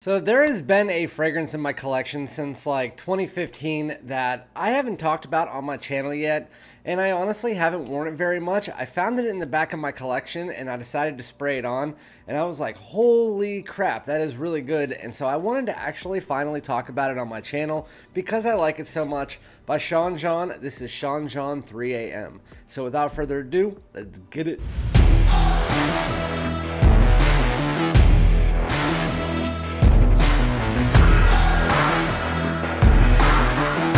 So there has been a fragrance in my collection since like 2015 that I haven't talked about on my channel yet, and I honestly haven't worn it very much. I found it in the back of my collection and I decided to spray it on, and I was like, holy crap, that is really good. And so I wanted to actually finally talk about it on my channel because I like it so much. By Sean John. This is Sean John 3 AM. So without further ado, let's get it.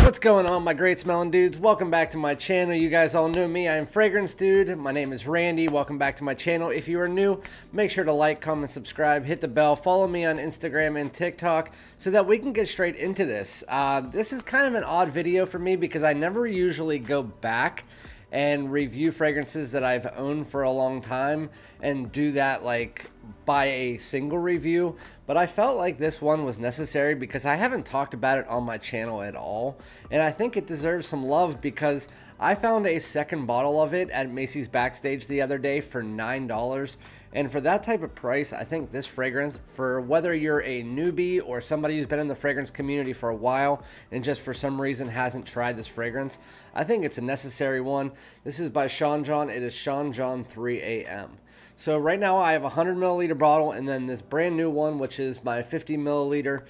What's going on, my great smelling dudes? Welcome back to my channel. You guys all know me. I am FragranceDoud. My name is Randy. Welcome back to my channel. If you are new, make sure to like, comment, subscribe, hit the bell, follow me on Instagram and TikTok so that we can get straight into this. This is kind of an odd video for me because I never usually go back and review fragrances that I've owned for a long time and do that like by a single review, but I felt like this one was necessary because I haven't talked about it on my channel at all, and I think it deserves some love because I found a second bottle of it at Macy's Backstage the other day for $9, and for that type of price, I think this fragrance, for whether you're a newbie or somebody who's been in the fragrance community for a while and just for some reason hasn't tried this fragrance, I think it's a necessary one. This is by Sean John. It is Sean John 3 AM. So right now I have a 100 milliliter bottle and then this brand new one, which is my 50 milliliter.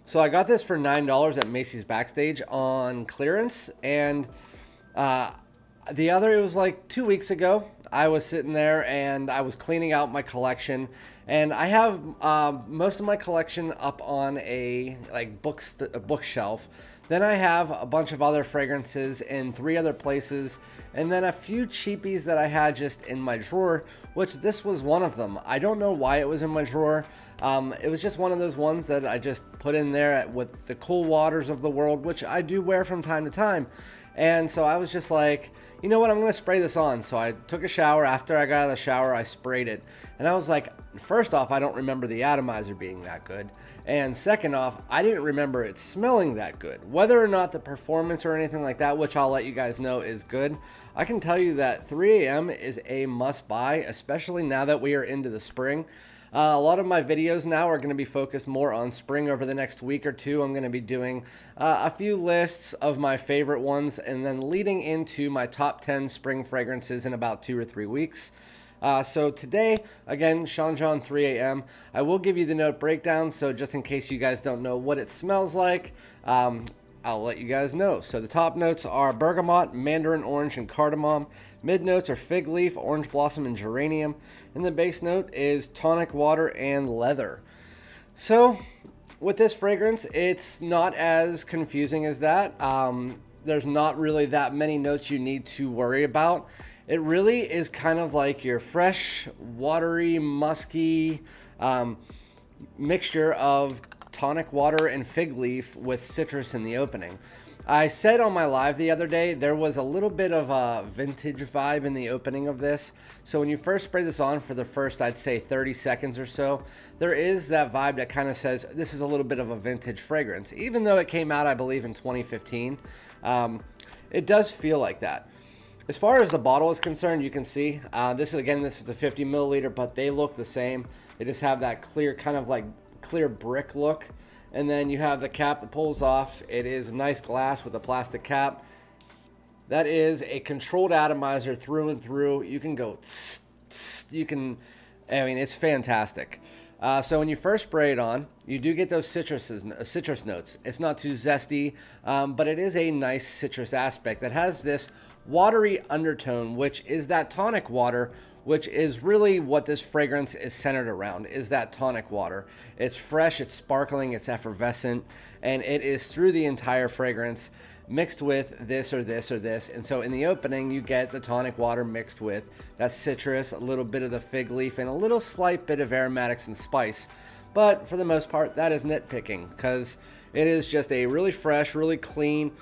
So I got this for $9 at Macy's Backstage on clearance, and it was like 2 weeks ago. I was sitting there and I was cleaning out my collection, and I have most of my collection up on a bookshelf. Then I have a bunch of other fragrances in 3 other places, and then a few cheapies that I had just in my drawer, which this was one of them. I don't know why it was in my drawer. It was just one of those ones that I just put in there with the cool waters of the world, which I do wear from time to time. And so I was just like, you know what, I'm going to spray this on. So I took a shower. After I got out of the shower, I sprayed it. And I was like, first off, I don't remember the atomizer being that good. And second off, I didn't remember it smelling that good. Whether or not the performance or anything like that, which I'll let you guys know is good, I can tell you that 3 AM is a must buy, especially now that we are into the spring. A lot of my videos now are going to be focused more on spring over the next week or two. I'm going to be doing a few lists of my favorite ones and then leading into my top 10 spring fragrances in about 2 or 3 weeks. So today, again, Sean John 3 AM. I will give you the note breakdown, so just in case you guys don't know what it smells like, I'll let you guys know. So the top notes are bergamot, mandarin orange, and cardamom. Mid notes are fig leaf, orange blossom, and geranium. And the base note is tonic water and leather. So with this fragrance, it's not as confusing as that. There's not really that many notes you need to worry about. It really is kind of like your fresh, watery, musky mixture of tonic water and fig leaf with citrus in the opening. I said on my live the other day there was a little bit of a vintage vibe in the opening of this. So when you first spray this on for the first, I'd say 30 seconds or so, there is that vibe that kind of says this is a little bit of a vintage fragrance. Even though it came out, I believe, in 2015, it does feel like that. As far as the bottle is concerned, you can see this is the 50 milliliter, but they look the same. They just have that clear, kind of like clear brick look. And then you have the cap that pulls off. It is nice glass with a plastic cap. That is a controlled atomizer through and through. You can go tss, tss, I mean, it's fantastic. So when you first spray it on, you do get those citrus notes. It's not too zesty, but it is a nice citrus aspect that has this watery undertone, which is that tonic water, which is really what this fragrance is centered around, is that tonic water. It's fresh, it's sparkling, it's effervescent, and it is through the entire fragrance mixed with this or this or this. And so in the opening, you get the tonic water mixed with that citrus, a little bit of the fig leaf, and a little slight bit of aromatics and spice. But for the most part, that is nitpicking because it is just a really fresh, really clean,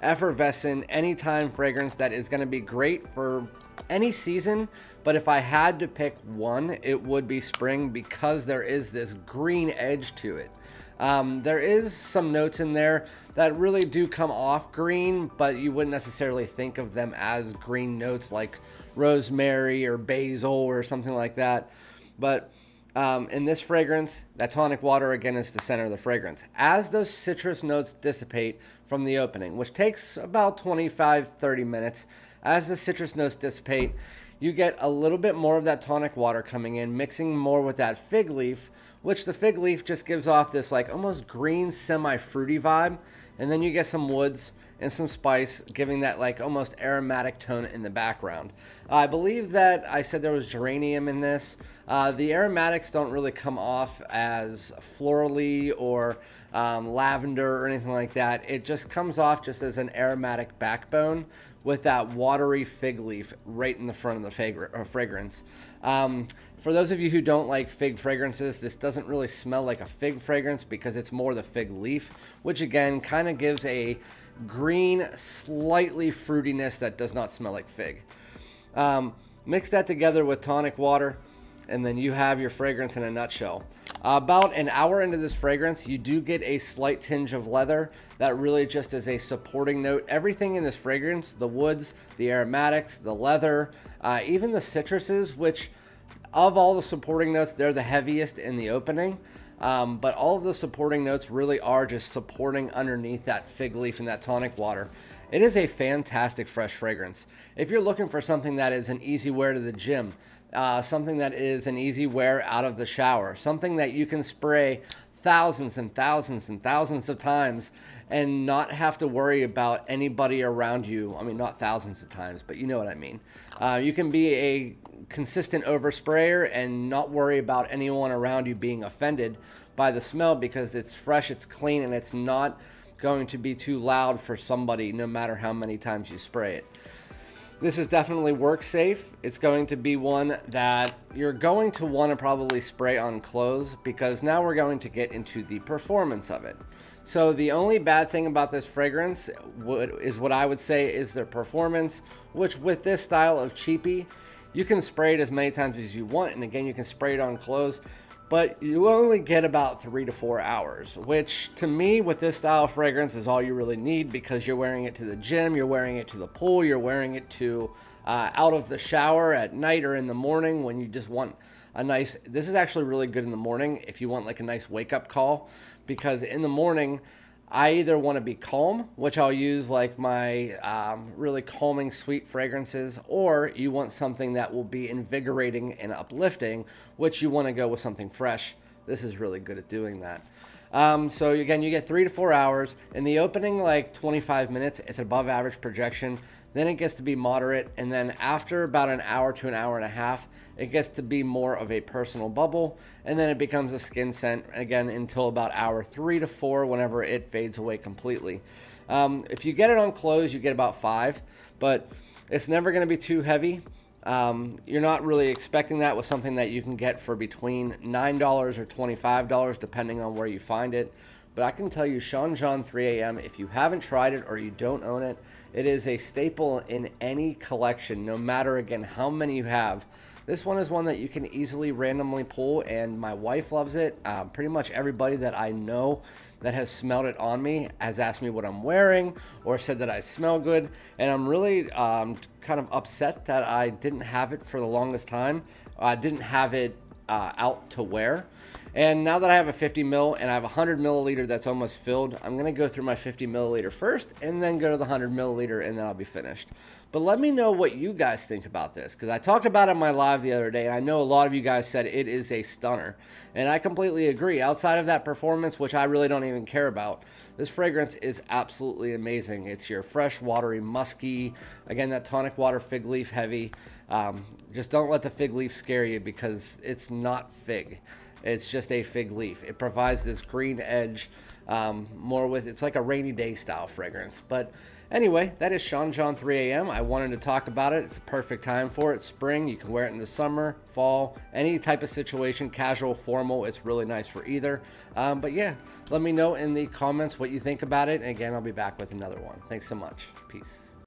effervescent, anytime fragrance that is going to be great for any season. But if I had to pick one, it would be spring because there is this green edge to it. There is some notes in there that really do come off green, but you wouldn't necessarily think of them as green notes like rosemary or basil or something like that. But In this fragrance, that tonic water again is the center of the fragrance. As those citrus notes dissipate from the opening, which takes about 25-30 minutes, as the citrus notes dissipate, you get a little bit more of that tonic water coming in, mixing more with that fig leaf, which the fig leaf just gives off this like almost green semi-fruity vibe. And then you get some woods and some spice, giving that like almost aromatic tone in the background. I believe that I said there was geranium in this. The aromatics don't really come off as florally or lavender or anything like that. It just comes off just as an aromatic backbone with that watery fig leaf right in the front of the fragrance. For those of you who don't like fig fragrances, this doesn't really smell like a fig fragrance because it's more the fig leaf, which again kind of gives a green, slightly fruitiness that does not smell like fig. Mix that together with tonic water, and then you have your fragrance in a nutshell. About an hour into this fragrance, you do get a slight tinge of leather that really just is a supporting note. Everything in this fragrance, the woods, the aromatics, the leather, even the citruses, which of all the supporting notes, they're the heaviest in the opening. But all of the supporting notes really are just supporting underneath that fig leaf and that tonic water. It is a fantastic fresh fragrance. If you're looking for something that is an easy wear to the gym, something that is an easy wear out of the shower, something that you can spray thousands and thousands and thousands of times and not have to worry about anybody around you. I mean, not thousands of times, but you know what I mean. You can be a consistent oversprayer and not worry about anyone around you being offended by the smell because it's fresh, it's clean, and it's not going to be too loud for somebody no matter how many times you spray it. This is definitely work safe. It's going to be one that you're going to want to probably spray on clothes because now we're going to get into the performance of it. So the only bad thing about this fragrance is what I would say is their performance, which with this style of cheapie, you can spray it as many times as you want. And again, you can spray it on clothes, but you only get about 3 to 4 hours, which to me with this style of fragrance is all you really need because you're wearing it to the gym, you're wearing it to the pool, you're wearing it to out of the shower at night or in the morning when you just want a nice, this is actually really good in the morning if you want like a nice wake up call, because in the morning, I either want to be calm, which I'll use like my really calming sweet fragrances, or you want something that will be invigorating and uplifting, which you want to go with something fresh. This is really good at doing that. So again, you get 3 to 4 hours. In the opening, like 25 minutes, it's above average projection. Then it gets to be moderate. And then after about an hour to an hour and a half, it gets to be more of a personal bubble. And then it becomes a skin scent again until about hour 3 to 4, whenever it fades away completely. If you get it on clothes, you get about 5, but it's never going to be too heavy. You're not really expecting that with something that you can get for between $9 or $25, depending on where you find it. But I can tell you, Sean John 3 AM, if you haven't tried it or you don't own it, it is a staple in any collection, no matter, again, how many you have. This one is one that you can easily randomly pull, and my wife loves it. Pretty much everybody that I know that has smelled it on me has asked me what I'm wearing or said that I smell good, and I'm really kind of upset that I didn't have it for the longest time. I didn't have it out to wear. And now that I have a 50 ml and I have a 100 milliliter that's almost filled, I'm gonna go through my 50 milliliter first and then go to the 100 milliliter and then I'll be finished. But let me know what you guys think about this, because I talked about it in my live the other day and I know a lot of you guys said it is a stunner. And I completely agree. Outside of that performance, which I really don't even care about, this fragrance is absolutely amazing. It's your fresh, watery, musky, again, that tonic water fig leaf heavy. Just don't let the fig leaf scare you because it's not fig. It's just a fig leaf. It provides this green edge, more with, it's like a rainy day style fragrance. But anyway, that is Sean John 3 AM. I wanted to talk about it. It's a perfect time for it. Spring, you can wear it in the summer, fall, any type of situation, casual, formal. It's really nice for either. But yeah, let me know in the comments what you think about it. And again, I'll be back with another one. Thanks so much. Peace.